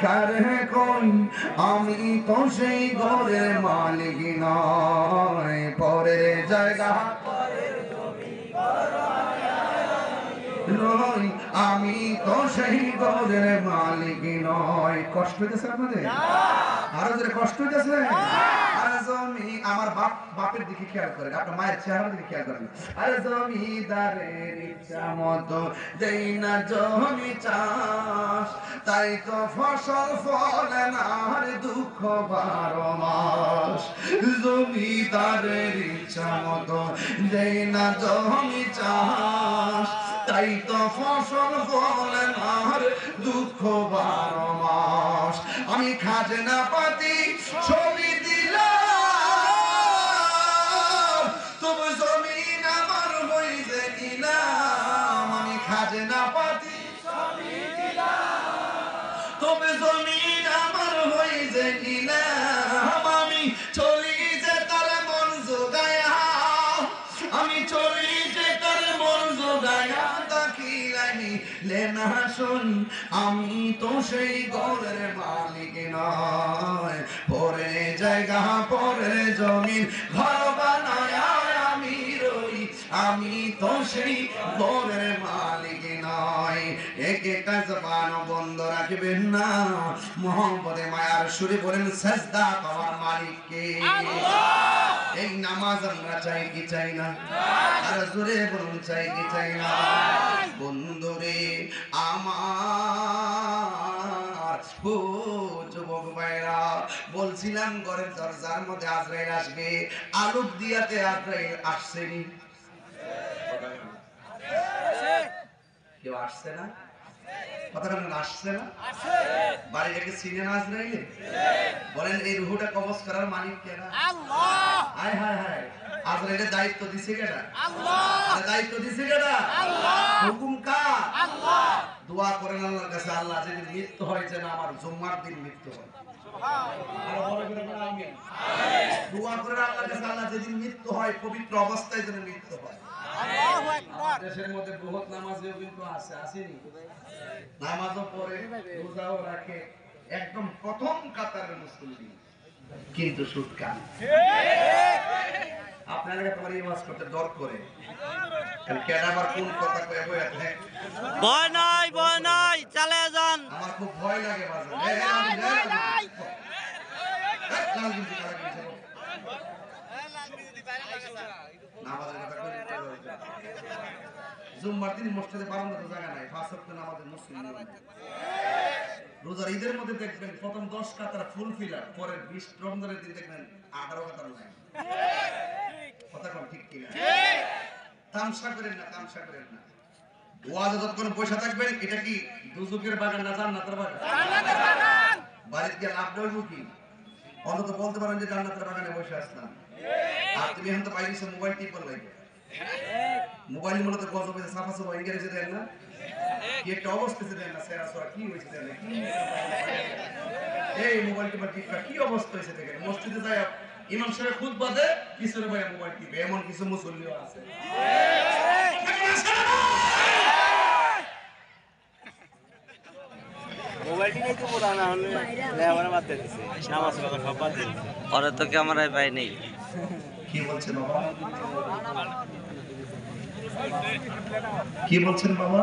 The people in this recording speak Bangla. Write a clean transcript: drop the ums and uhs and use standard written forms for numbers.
কারে কই আমি তো সেই ঘরের মালিক নয়, পরের জায়গা নয়, আমি তো সেই ঘরের মালিক নয়। কষ্ট হইতেছে আপনাদের? আরো জোরে কষ্ট হইতেছে? আরে জমি আমার বাপের দিকে খেয়াল করেন, আপনার মায়ের চেহারার দিকে খেয়াল করেন। আরে জমিদারের ইচ্ছা মতো দেই না জমি চাষ, তাই তো ফসল ফলে না আর দুঃখ 12 মাস। জমিদারের ইচ্ছা মতো দেই না জমি চাষ, তাই তো ফসল ফলে না আর দুঃখ 12 মাস। আমি খাজনা পাতি ছবি দিলাম, তবু জমিন আমার হইছে নিলাম। আমি খাজনা পাতি ছবি দিলাম, তবু জমিন আমার হইছে নিলাম। আমি চলি যে তার মন জোগায়া, আমি চলি যে তার মন জোগায়া, তাকিলানি লেনা শুন আমি তো সেই ঘরের মালিক নয়, পরে জায়গা পরে জমিন ঘর বানায় আমি রই, আমি তো সেই ঘরের মালিক নয়। একটা জবান বন্ধ রাখবেন না, মোহাম্মদে মায়ার সুরে বলেন সাজদা তোমার মালিককে। এই নামাজ আমরা চাই কি চাই না? আর জোরে বলুন চাই কি চাই না? বন্ধুরে আমার ও যুবক ভাইরা, বলছিলাম ঘরের দরজার মধ্যে আজরাইল আসবে। আলোক দিয়াতে আজরাইল আসছেনি? কেউ আসছে না? কথাটা আসছে না? বাড়িটাকে চিনে না আজরাইলে? বলেন এই রুহুটা কবজ করার মালিক কেনা? আল্লাহ। হায় হায় হায়, আজরাইলের দায়িত্ব দিছে কেনা? আল্লাহ। দায়িত্ব দিছে কেনা? আল্লাহ। হুকুম কার? আল্লাহ। দোয়া করেন আল্লাহর কাছে, আল্লাহ যেদিন মৃত্যু হয় যেন আমার জুম্মার দিন মৃত্যু হয়। দোয়া করেন আল্লাহর কাছে, আল্লাহ যেদিন মৃত্যু হয় পবিত্র অবস্থায় যেন মৃত্যু হয়। দেশের মধ্যে বহুত নামাজিও কিন্তু আছে, আসেনি? নামাজও পড়ে, রোজাও রাখে, একদম প্রথম কাতারের মুসলিম, কিন্তু সুদ খান। আপনারা তোমার ইমাজ করতে ডর করে, কারণ কেন আবার কোন কথা কয়ে বয়ে আছে? ভয় নাই, চালিয়ে যান। আমার খুব ভয় লাগে বাজার। নামাজের কথা কই দিতে হবে। জুম্মার দিন মসজিদে বারান্দাতে জায়গা নাই, 5 ওয়াক্ত নামাজের মুসলিম নেই। রোজার ঈদের মধ্যে দেখবেন প্রথম 10 কাতার ফুল ফিলার, পরে 20 রমজানের দিন দেখবেন 18 কাতার নাই। কথা কোন ঠিক কিনা? ঠিক। তামসা করেন না, তামসা করেন না। ওয়াজে যতক্ষণ পয়সা থাকবেন, এটা কি দুজুকের বাগান না জান্নাতের বাগান? জান্নাতের বাগান। বাড়িতে গিয়ে লাভ দেব কি? অন্তত বলতে পারেন যে জান্নাতের বাগানে বসে আসলাম। আর তুমি এখন তো পাইছো মোবাইল টিপ করে লাগবে। মোবাইল মূলত গজবে সাফা সাফা ইংরেজি দেন না, কি একটা অবস্থা দেন না, সেরা সোরা কি হয়েছে দেন না, কি এই মোবাইল টিপার টিপটা কি অবস্থা হয়েছে দেখেন। মসজিদে যায় ইমাম সাহেব খুতবা দেয়, পিছনে ভাই মোবাইল টিপে, এমন কিছু মুসল্লিও আছে। পরে তো ক্যামেরায় পাই নেই। কি বলছেন বাবা? কি বলছেন বাবা?